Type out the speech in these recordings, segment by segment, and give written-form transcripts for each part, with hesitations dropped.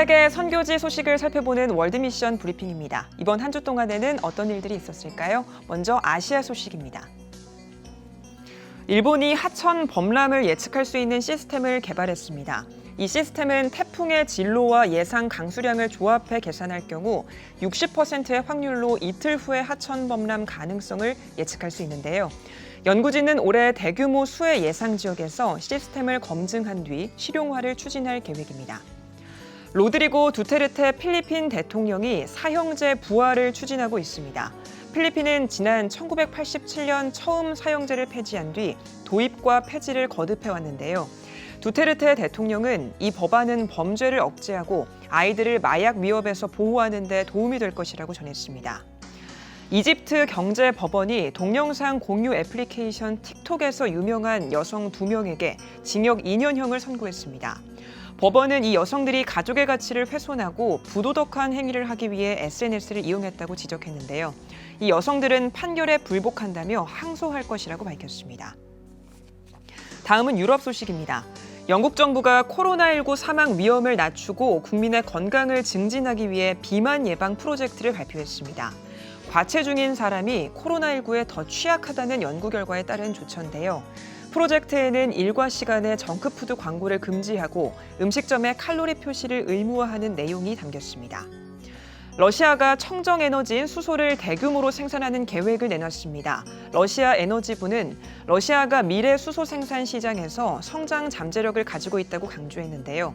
세계 선교지 소식을 살펴보는 월드미션 브리핑입니다. 이번 한 주 동안에는 어떤 일들이 있었을까요? 먼저 아시아 소식입니다. 일본이 하천 범람을 예측할 수 있는 시스템을 개발했습니다. 이 시스템은 태풍의 진로와 예상 강수량을 조합해 계산할 경우 60%의 확률로 이틀 후에 하천 범람 가능성을 예측할 수 있는데요. 연구진은 올해 대규모 수해 예상 지역에서 시스템을 검증한 뒤 실용화를 추진할 계획입니다. 로드리고 두테르테 필리핀 대통령이 사형제 부활을 추진하고 있습니다. 필리핀은 지난 1987년 처음 사형제를 폐지한 뒤 도입과 폐지를 거듭해왔는데요. 두테르테 대통령은 이 법안은 범죄를 억제하고 아이들을 마약 위협에서 보호하는 데 도움이 될 것이라고 전했습니다. 이집트 경제법원이 동영상 공유 애플리케이션 틱톡에서 유명한 여성 2명에게 징역 2년형을 선고했습니다. 법원은 이 여성들이 가족의 가치를 훼손하고 부도덕한 행위를 하기 위해 SNS를 이용했다고 지적했는데요. 이 여성들은 판결에 불복한다며 항소할 것이라고 밝혔습니다. 다음은 유럽 소식입니다. 영국 정부가 코로나19 사망 위험을 낮추고 국민의 건강을 증진하기 위해 비만 예방 프로젝트를 발표했습니다. 과체중인 사람이 코로나19에 더 취약하다는 연구 결과에 따른 조처인데요. 프로젝트에는 일과 시간에 정크푸드 광고를 금지하고 음식점의 칼로리 표시를 의무화하는 내용이 담겼습니다. 러시아가 청정에너지인 수소를 대규모로 생산하는 계획을 내놨습니다. 러시아 에너지부는 러시아가 미래 수소 생산 시장에서 성장 잠재력을 가지고 있다고 강조했는데요.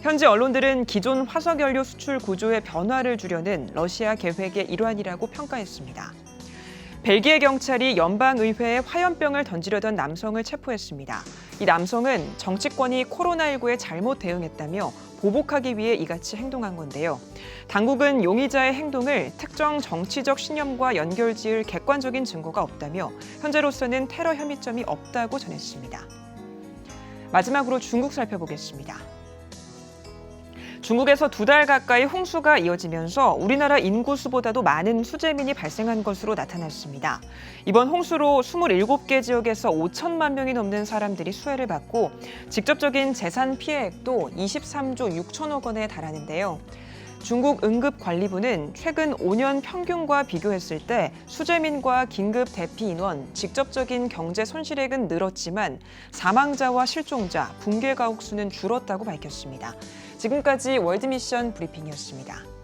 현지 언론들은 기존 화석연료 수출 구조의 변화를 주려는 러시아 계획의 일환이라고 평가했습니다. 벨기에 경찰이 연방의회에 화염병을 던지려던 남성을 체포했습니다. 이 남성은 정치권이 코로나19에 잘못 대응했다며 보복하기 위해 이같이 행동한 건데요. 당국은 용의자의 행동을 특정 정치적 신념과 연결지을 객관적인 증거가 없다며 현재로서는 테러 혐의점이 없다고 전했습니다. 마지막으로 중국 살펴보겠습니다. 중국에서 2달 가까이 홍수가 이어지면서 우리나라 인구수보다도 많은 수재민이 발생한 것으로 나타났습니다. 이번 홍수로 27개 지역에서 5천만 명이 넘는 사람들이 수해를 받고 직접적인 재산 피해액도 23조 6천억 원에 달하는데요. 중국 응급관리부는 최근 5년 평균과 비교했을 때 수재민과 긴급 대피 인원, 직접적인 경제 손실액은 늘었지만 사망자와 실종자, 붕괴 가옥 수는 줄었다고 밝혔습니다. 지금까지 월드미션 브리핑이었습니다.